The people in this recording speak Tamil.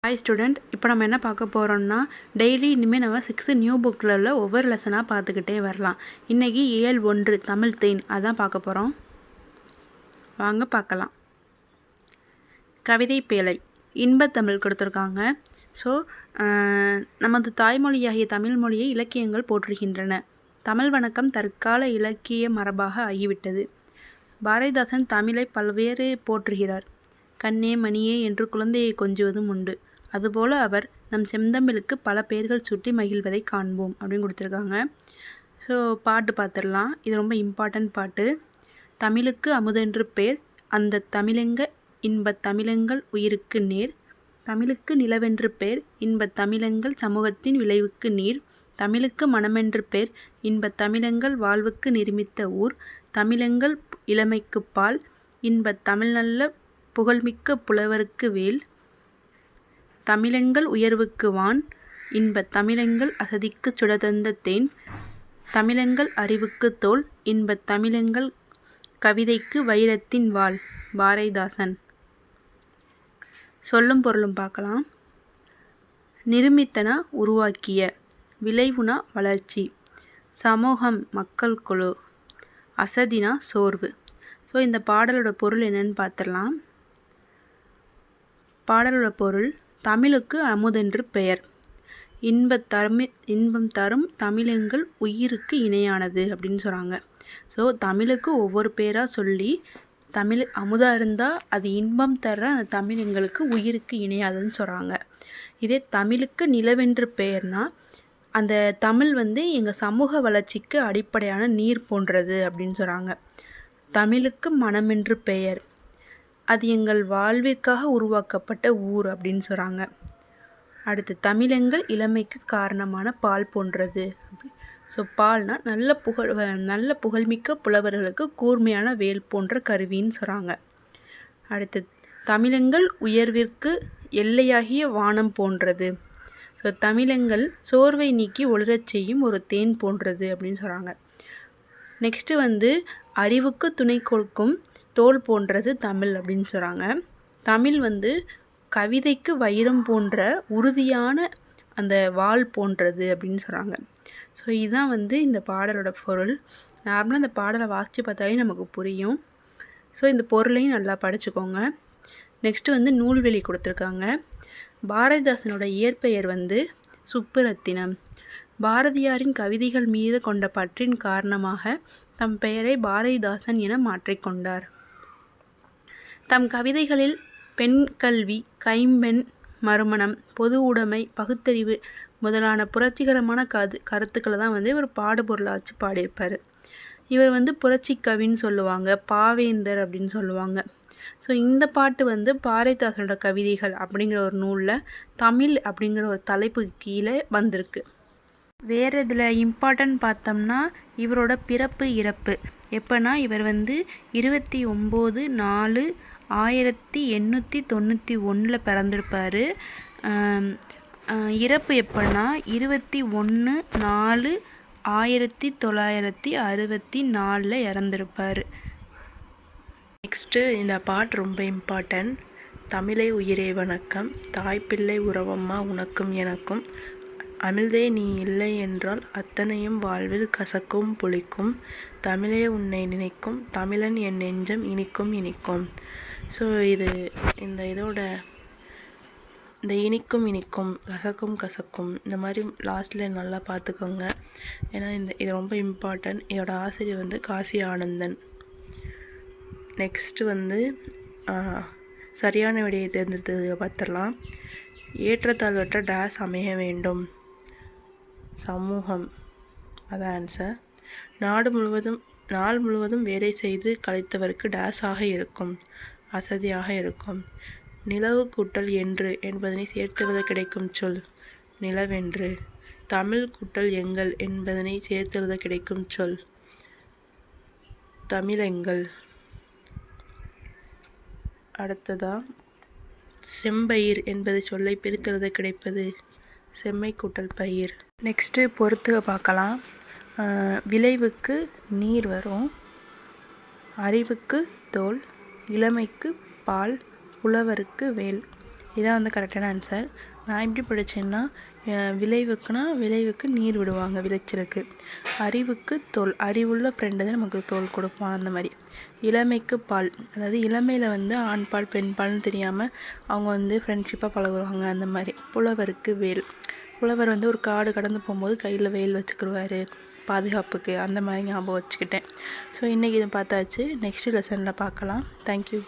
ஹாய் ஸ்டூடெண்ட், இப்போ நம்ம என்ன பார்க்க போகிறோம்னா டெய்லி இனிமேல் நம்ம 6th நியூ புக்கில் உள்ள ஒவ்வொரு லெசனாக பார்த்துக்கிட்டே வரலாம். இன்றைக்கி இயல் 1 தமிழ் தேன் அதான் பார்க்க போகிறோம். வாங்க பார்க்கலாம். கவிதை பேழை இன்பத்தமிழ் கொடுத்துருக்காங்க. ஸோ நமது தாய்மொழியாகிய தமிழ் மொழியை இலக்கியங்கள் போற்றுகின்றன. தமிழ் வணக்கம் தற்கால இலக்கிய மரபாக ஆகிவிட்டது. பாரதிதாசன் தமிழை பல்வேறு போற்றுகிறார். கண்ணே மணியே என்று குழந்தையை கொஞ்சுவதும் உண்டு. அதுபோல் அவர் நம் செந்தமிழுக்கு பல பெயர்கள் சுட்டி மகிழ்வதை காண்போம் அப்படின்னு கொடுத்துருக்காங்க. ஸோ பாட்டு பார்த்துடலாம். இது ரொம்ப இம்பார்ட்டன்ட் பாட்டு. தமிழுக்கு அமுதென்று பேர், அந்த தமிழெங்க இன்பத் தமிழெங்கள் உயிருக்கு நேர். தமிழுக்கு நிலவென்று பேர், இன்பத் தமிழெங்கள் சமூகத்தின் விளைவுக்கு நீர். தமிழுக்கு மனமென்று பேர், இன்பத் தமிழெங்கள் வாழ்வுக்கு நிருமித்த ஊர். தமிழெங்கள் இளமைக்கு பால், இன்பத் தமிழ் நல்ல புகழ்மிக்க புலவருக்கு வேல். தமிழெங்கள் உயர்வுக்கு வான், இன்பத் தமிழெங்கள் அசதிக்கு சுடதந்த தேன். தமிழெங்கள் அறிவுக்கு தோல், இன்பத் தமிழெங்கள் கவிதைக்கு வைரத்தின் வாள். பாரதிதாசன். சொல்லும் பொருளும் பார்க்கலாம். நிருமித்தன உருவாக்கிய, விளைவுனா வளர்ச்சி, சமூகம் மக்கள் குழு, அசதினா சோர்வு. ஸோ இந்த பாடலோட பொருள் என்னன்னு பார்த்துடலாம். பாடலோட பொருள்: தமிழுக்கு அமுதென்று பெயர், இன்பம் தரும் தமிழெங்கள் உயிருக்கு இணையானது அப்படின்னு சொல்கிறாங்க. ஸோ தமிழுக்கு ஒவ்வொரு பேராக சொல்லி, தமிழ் அமுதாக இருந்தால் அது இன்பம் தர அந்த தமிழ் எங்களுக்கு உயிருக்கு இணையாதுன்னு சொல்கிறாங்க. இதே தமிழுக்கு நிலவென்று பெயர்னா, அந்த தமிழ் எங்கள் சமூக வளர்ச்சிக்கு அடிப்படையான நீர் போன்றது அப்படின்னு சொல்கிறாங்க. தமிழுக்கு மனமென்று பெயர், அது எங்கள் வாழ்விற்காக உருவாக்கப்பட்ட ஊர் அப்படின்னு சொல்கிறாங்க. அடுத்து தமிழெங்கள் இளமைக்கு காரணமான பால் போன்றது. ஸோ பால்னா நல்ல புகழ்மிக்க புலவர்களுக்கு கூர்மையான வேல் போன்ற கருவின்னு சொல்கிறாங்க. அடுத்து தமிழெங்கள் உயர்விற்கு எல்லையாகிய வானம் போன்றது. ஸோ தமிழெங்கள் சோர்வை நீக்கி ஒளிரச் செய்யும் ஒரு தேன் போன்றது அப்படின்னு சொல்கிறாங்க. நெக்ஸ்ட்டு அறிவுக்கு துணை கொடுக்கும் தோல் போன்றது தமிழ் அப்படின்னு சொல்கிறாங்க. தமிழ் கவிதைக்கு வைரம் போன்ற உறுதியான அந்த வாள் போன்றது அப்படின்னு சொல்கிறாங்க. ஸோ இதுதான் இந்த பாடலோட பொருள். நார்மலாக இந்த பாடலை வாசித்து பார்த்தாலே நமக்கு புரியும். ஸோ இந்த பொருளையும் நல்லா படிச்சுக்கோங்க. நெக்ஸ்ட்டு நூல்வெளி கொடுத்துருக்காங்க. பாரதிதாசனோட இயற்பெயர் சுப்புரத்தினம். பாரதியாரின் கவிதைகள் மீது கொண்ட பற்றின் காரணமாக தம் பெயரை பாரதிதாசன் என மாற்றிக்கொண்டார். தம் கவிதைகளில் பெண் கல்வி, கைம்பெண் மறுமணம், பொது உடைமை, பகுத்தறிவு முதலான புரட்சிகரமான கருத்துக்களை தான் இவர் பாடுபொருளாக வச்சு பாடியிருப்பார். இவர் புரட்சி கவின்னு சொல்லுவாங்க, பாவேந்தர் அப்படின்னு சொல்லுவாங்க. ஸோ இந்த பாட்டு பாரதிதாசனோட கவிதைகள் அப்படிங்கிற ஒரு நூலில் தமிழ் அப்படிங்கிற ஒரு தலைப்பு கீழே வந்திருக்கு. வேறு இதில் இம்பார்ட்டன்ட் பார்த்தோம்னா இவரோட பிறப்பு இறப்பு எப்போனா, இவர் 29/4/1891 பிறந்திருப்பார். இறப்பு எப்போனா 21/4/1964 இறந்திருப்பார். நெக்ஸ்ட்டு இந்த பாட்டு ரொம்ப இம்பார்ட்டன்ட். தமிழை உயிரே வணக்கம், தாய்ப்பிள்ளை உறவம்மா உனக்கும் எனக்கும். அமிழ்தே நீ இல்லை என்றால் அத்தனையும் வாழ்வில் கசக்கும் புளிக்கும். தமிழே உன்னை நினைக்கும், தமிழன் என் நெஞ்சம் இனிக்கும் இனிக்கும். ஸோ இதோட இந்த இனிக்கும் இனிக்கும், கசக்கும் கசக்கும், இந்த மாதிரி லாஸ்ட்டில் நல்லா பார்த்துக்கோங்க. ஏன்னா இது ரொம்ப இம்பார்ட்டன்ட். இதோட ஆசிரியர் காசி ஆனந்தன். நெக்ஸ்ட்டு சரியான விடையை தேர்ந்தெடுத்தது பார்த்துடலாம். ஏற்றத்தாழ்வற்ற டேஸ் அமைய வேண்டும். சமூகம், அதான் ஆன்சர். நாள் முழுவதும் வேலை செய்து கழித்தவருக்கு டேஸாக இருக்கும், அசதியாக இருக்கும். நிலவு கூட்டல் என்று என்பதனை சேர்த்தெழுத கிடைக்கும் சொல் நிலவென்று. தமிழ் கூட்டல் எங்கள் என்பதனை சேர்த்தெழுத கிடைக்கும் சொல் தமிழெங்கள். அடுத்ததா செம்பயிர் என்பது சொல்லை பிரித்தெழுத கிடைப்பது செம்மை கூட்டல் பயிர். நெக்ஸ்ட்டு பொறுத்துக பார்க்கலாம். விளைவுக்கு நீர் வரும், அறிவுக்கு தோல், இளமைக்கு பால், புலவருக்கு வேல். இதான் வந்து கரெக்டான ஆன்சர். நான் எப்படி படித்தேன்னா, விளைவுக்கு நீர் விடுவாங்க விளைச்சலுக்கு. அறிவுக்கு தோல், அறிவுள்ள ஃப்ரெண்டு தான் நமக்கு தோல் கொடுப்பான். அந்த மாதிரி. இளமைக்கு பால், அதாவது இளமையில் வந்து ஆண் பால் பெண் பால்னு தெரியாமல் அவங்க வந்து ஃப்ரெண்ட்ஷிப்பாக பழகுவாங்க. அந்த மாதிரி. புலவருக்கு வேல், புலவர் வந்து ஒரு காடு கடந்து போகும்போது கையில் வேல் வச்சுக்கிடுவார் பாதுகாப்புக்கு. அந்த மாதிரி ஞாபகம் வச்சுக்கிட்டேன். ஸோ இன்றைக்கி இதை பார்த்தாச்சு. நெக்ஸ்ட் லெசனில் பார்க்கலாம். தேங்க்யூ.